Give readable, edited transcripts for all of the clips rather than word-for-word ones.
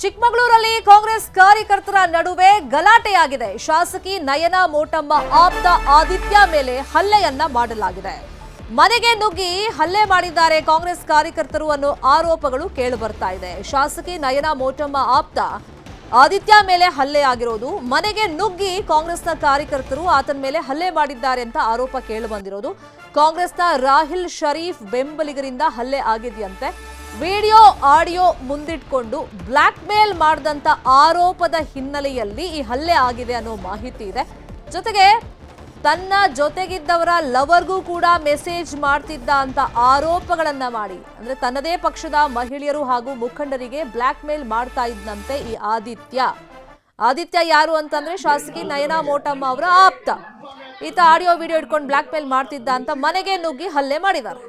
ಚಿಕ್ಕಮಗಳೂರಲ್ಲಿ ಕಾಂಗ್ರೆಸ್ ಕಾರ್ಯಕರ್ತರ ನಡುವೆ ಗಲಾಟೆಯಾಗಿದೆ. ಶಾಸಕಿ ನಯನ ಮೋಟಮ್ಮ ಆಪ್ತ ಆದಿತ್ಯ ಮೇಲೆ ಹಲ್ಲೆಯನ್ನ ಮಾಡಲಾಗಿದೆ. ಮನೆಗೆ ನುಗ್ಗಿ ಹಲ್ಲೆ ಮಾಡಿದ್ದಾರೆ ಕಾಂಗ್ರೆಸ್ ಕಾರ್ಯಕರ್ತರು ಅನ್ನೋ ಆರೋಪಗಳು ಕೇಳಿ ಬರ್ತಾ ಇದೆ. ಶಾಸಕಿ ನಯನ ಮೋಟಮ್ಮ ಆಪ್ತ ಆದಿತ್ಯ ಮೇಲೆ ಹಲ್ಲೆ ಆಗಿರೋದು, ಮನೆಗೆ ನುಗ್ಗಿ ಕಾಂಗ್ರೆಸ್ನ ಕಾರ್ಯಕರ್ತರು ಆತನ ಮೇಲೆ ಹಲ್ಲೆ ಮಾಡಿದ್ದಾರೆ ಅಂತ ಆರೋಪ ಕೇಳಿ ಬಂದಿರೋದು. ಕಾಂಗ್ರೆಸ್ನ ರಾಹಿಲ್ ಶರೀಫ್ ಬೆಂಬಲಿಗರಿಂದ ಹಲ್ಲೆ ಆಗಿದೆಯಂತೆ. ವಿಡಿಯೋ ಆಡಿಯೋ ಮುಂದಿಟ್ಕೊಂಡು ಬ್ಲಾಕ್ ಮೇಲ್ ಮಾಡಿದಂತ ಆರೋಪದ ಹಿನ್ನೆಲೆಯಲ್ಲಿ ಈ ಹಲ್ಲೆ ಆಗಿದೆ ಅನ್ನೋ ಮಾಹಿತಿ ಇದೆ. ಜೊತೆಗೆ ತನ್ನ ಜೊತೆಗಿದ್ದವರ ಲವರ್ಗೂ ಕೂಡ ಮೆಸೇಜ್ ಮಾಡ್ತಿದ್ದ ಅಂತ ಆರೋಪಗಳನ್ನ ಮಾಡಿ, ಅಂದ್ರೆ ತನ್ನದೇ ಪಕ್ಷದ ಮಹಿಳೆಯರು ಹಾಗೂ ಮುಖಂಡರಿಗೆ ಬ್ಲಾಕ್ ಮೇಲ್ ಮಾಡ್ತಾ ಇದ್ದಂತೆ ಈ ಆದಿತ್ಯ ಯಾರು ಅಂತಂದ್ರೆ ಶಾಸಕಿ ನಯನ ಮೋಟಮ್ಮ ಅವರ ಆಪ್ತ. ಈತ ಆಡಿಯೋ ವಿಡಿಯೋ ಇಟ್ಕೊಂಡು ಬ್ಲಾಕ್ ಮೇಲ್ ಮಾಡ್ತಿದ್ದ ಅಂತ ಮನೆಗೆ ನುಗ್ಗಿ ಹಲ್ಲೆ ಮಾಡಿದ್ದಾರೆ.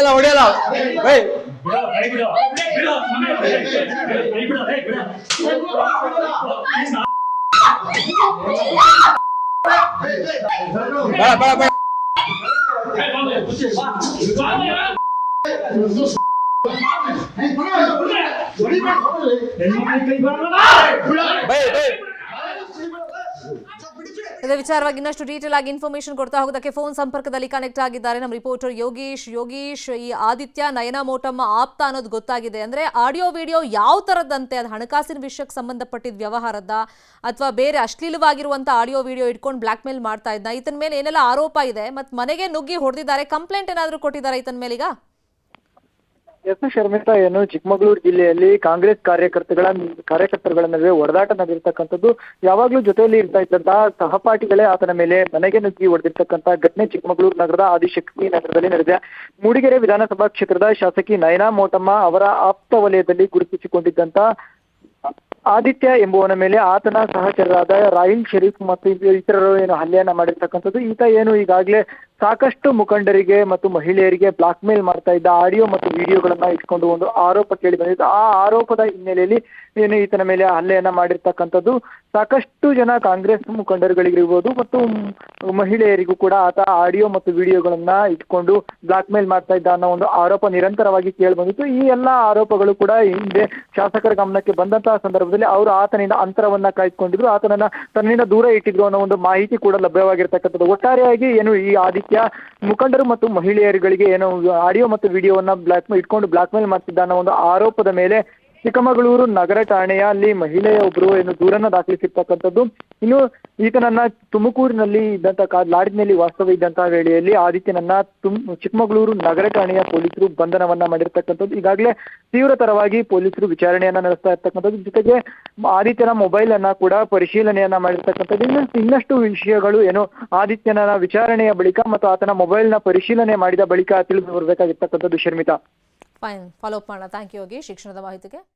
ಹೊಡೆಯಲ್ಲ ಇದೇ ವಿಚಾರವಾಗಿ ಇನ್ನಷ್ಟು ಡೀಟೇಲ್ ಆಗಿ ಇನ್ಫಾರ್ಮೇಶನ್ ಕೊಡ್ತಾ ಹೋಗೋದಕ್ಕೆ ಫೋನ್ ಸಂಪರ್ಕದಲ್ಲಿ ಕನೆಕ್ಟ್ ಆಗಿದ್ದಾರೆ ನಮ್ಮ ರಿಪೋರ್ಟರ್ ಯೋಗೀಶ್. ಈ ಆದಿತ್ಯ ನಯನ ಮೋಟಮ್ಮ ಆಪ್ತ ಅನ್ನೋದು ಗೊತ್ತಾಗಿದೆ. ಅಂದ್ರೆ ಆಡಿಯೋ ವಿಡಿಯೋ ಯಾವ ತರದಂತೆ, ಅದು ಹಣಕಾಸಿನ ವಿಷಯಕ್ಕೆ ಸಂಬಂಧಪಟ್ಟಿದ್ದ ವ್ಯವಹಾರದ ಅಥವಾ ಬೇರೆ ಅಶ್ಲೀಲವಾಗಿರುವಂತ ಆಡಿಯೋ ವಿಡಿಯೋ ಇಟ್ಕೊಂಡು ಬ್ಲಾಕ್ ಮೇಲ್ ಮಾಡ್ತಾ ಇದ್ದ? ಈತನ ಮೇಲೆ ಏನೆಲ್ಲ ಆರೋಪ ಇದೆ, ಮತ್ತೆ ಮನೆಗೆ ನುಗ್ಗಿ ಹೊಡೆದಿದ್ದಾರೆ, ಕಂಪ್ಲೇಂಟ್ ಏನಾದರೂ ಕೊಟ್ಟಿದ್ದಾರೆ ಈತನ ಮೇಲೀಗ? ಎಸ್ ಶರ್ಮಿತಾ, ಏನು ಚಿಕ್ಕಮಗಳೂರು ಜಿಲ್ಲೆಯಲ್ಲಿ ಕಾಂಗ್ರೆಸ್ ಕಾರ್ಯಕರ್ತರುಗಳ ನಡುವೆ ಒಡೆದಾಟ ನಡೆದಿರ್ತಕ್ಕಂಥದ್ದು, ಯಾವಾಗ್ಲೂ ಜೊತೆಯಲ್ಲಿ ಇರ್ತಾ ಇದ್ದಂತಹ ಸಹಪಾಠಿಗಳೇ ಆತನ ಮೇಲೆ ಮನೆಗೆ ನುಗ್ಗಿ ಹೊಡೆದಿರ್ತಕ್ಕಂಥ ಘಟನೆ ಚಿಕ್ಕಮಗಳೂರು ನಗರದ ಆದಿಶಕ್ತಿ ನಗರದಲ್ಲಿ ನಡೆದಿದೆ. ಮೂಡಿಗೆರೆ ವಿಧಾನಸಭಾ ಕ್ಷೇತ್ರದ ಶಾಸಕಿ ನಯನ ಮೋಟಮ್ಮ ಅವರ ಆಪ್ತ ವಲಯದಲ್ಲಿ ಗುರುತಿಸಿಕೊಂಡಿದ್ದಂತ ಆದಿತ್ಯ ಎಂಬುವನ ಮೇಲೆ ಆತನ ಸಹಚರರಾದ ರಾಹಿಲ್ ಶರೀಫ್ ಮತ್ತು ಇತರರು ಏನು ಹಲ್ಲೆಯನ್ನ ಮಾಡಿರ್ತಕ್ಕಂಥದ್ದು. ಈತ ಏನು ಈಗಾಗಲೇ ಸಾಕಷ್ಟು ಮುಖಂಡರಿಗೆ ಮತ್ತು ಮಹಿಳೆಯರಿಗೆ ಬ್ಲಾಕ್ ಮೇಲ್ ಮಾಡ್ತಾ ಇದ್ದ ಆಡಿಯೋ ಮತ್ತು ವಿಡಿಯೋಗಳನ್ನ ಇಟ್ಕೊಂಡು ಒಂದು ಆರೋಪ ಕೇಳಿ ಬಂದಿತ್ತು. ಆ ಆರೋಪದ ಹಿನ್ನೆಲೆಯಲ್ಲಿ ಏನು ಈತನ ಮೇಲೆ ಹಲ್ಲೆಯನ್ನ ಮಾಡಿರ್ತಕ್ಕಂಥದ್ದು. ಸಾಕಷ್ಟು ಜನ ಕಾಂಗ್ರೆಸ್ ಮುಖಂಡರುಗಳಿಗಿರ್ಬೋದು ಮತ್ತು ಮಹಿಳೆಯರಿಗೂ ಕೂಡ ಆತ ಆಡಿಯೋ ಮತ್ತು ವಿಡಿಯೋಗಳನ್ನ ಇಟ್ಕೊಂಡು ಬ್ಲಾಕ್ ಮೇಲ್ ಮಾಡ್ತಾ ಇದ್ದ ಅನ್ನೋ ಒಂದು ಆರೋಪ ನಿರಂತರವಾಗಿ ಕೇಳಿ ಬಂದಿತ್ತು. ಈ ಎಲ್ಲ ಆರೋಪಗಳು ಕೂಡ ಹಿಂದೆ ಶಾಸಕರ ಗಮನಕ್ಕೆ ಬಂದಂತಹ ಸಂದರ್ಭದಲ್ಲಿ ಅವರು ಆತನಿಂದ ಅಂತರವನ್ನ ಕಾಯ್ದುಕೊಂಡಿದ್ರು, ಆತನನ್ನ ತನ್ನಿಂದ ದೂರ ಇಟ್ಟಿದ್ರು ಅನ್ನೋ ಒಂದು ಮಾಹಿತಿ ಕೂಡ ಲಭ್ಯವಾಗಿರ್ತಕ್ಕಂಥದ್ದು. ಒಟ್ಟಾರೆಯಾಗಿ ಏನು ಈ ಆದಿತ್ಯ ಮುಖಂಡರು ಮತ್ತು ಮಹಿಳೆಯರುಗಳಿಗೆ ಏನು ಆಡಿಯೋ ಮತ್ತು ವಿಡಿಯೋವನ್ನ ಇಟ್ಕೊಂಡು ಬ್ಲಾಕ್ ಮೇಲ್ ಮಾಡ್ತಿದ್ದ ಅನ್ನೋ ಒಂದು ಆರೋಪದ ಮೇಲೆ ಚಿಕ್ಕಮಗಳೂರು ನಗರ ಠಾಣೆಯಲ್ಲಿ ಮಹಿಳೆಯೊಬ್ಬರು ಏನು ದೂರನ್ನ ದಾಖಲಿಸಿರ್ತಕ್ಕಂಥದ್ದು. ಇನ್ನು ಈತನನ್ನ ತುಮಕೂರಿನಲ್ಲಿ ಇದ್ದಂತಹ ಲಾಡ್ಜ್ನಲ್ಲಿ ವಾಸ್ತವ ಇದ್ದಂತಹ ವೇಳೆಯಲ್ಲಿ ಆದಿತ್ಯನನ್ನ ಚಿಕ್ಕಮಗಳೂರು ನಗರ ಠಾಣೆಯ ಪೊಲೀಸರು ಬಂಧನವನ್ನ ಮಾಡಿರ್ತಕ್ಕಂಥದ್ದು. ಈಗಾಗಲೇ ತೀವ್ರತರವಾಗಿ ಪೊಲೀಸರು ವಿಚಾರಣೆಯನ್ನ ನಡೆಸ್ತಾ ಇರ್ತಕ್ಕಂಥದ್ದು. ಜೊತೆಗೆ ಆದಿತ್ಯನ ಮೊಬೈಲ್ ಅನ್ನ ಕೂಡ ಪರಿಶೀಲನೆಯನ್ನ ಮಾಡಿರ್ತಕ್ಕಂಥದ್ದು. ಇನ್ನಷ್ಟು ವಿಷಯಗಳು ಏನು ಆದಿತ್ಯನ ವಿಚಾರಣೆಯ ಬಳಿಕ ಮತ್ತು ಆತನ ಮೊಬೈಲ್ ನ ಪರಿಶೀಲನೆ ಮಾಡಿದ ಬಳಿಕ ತಿಳಿದು ಬರಬೇಕಾಗಿರ್ತಕ್ಕಂಥದ್ದು. ಶರ್ಮಿತಾ, ಫೈನ್, ಫಾಲೋ ಅಪ್ ಮಾಡೋಣ. ಥ್ಯಾಂಕ್ ಯು ಯೋಗೀಶ್ ಶಿಕ್ಷಣದ ಮಾಹಿತಿಗೆ.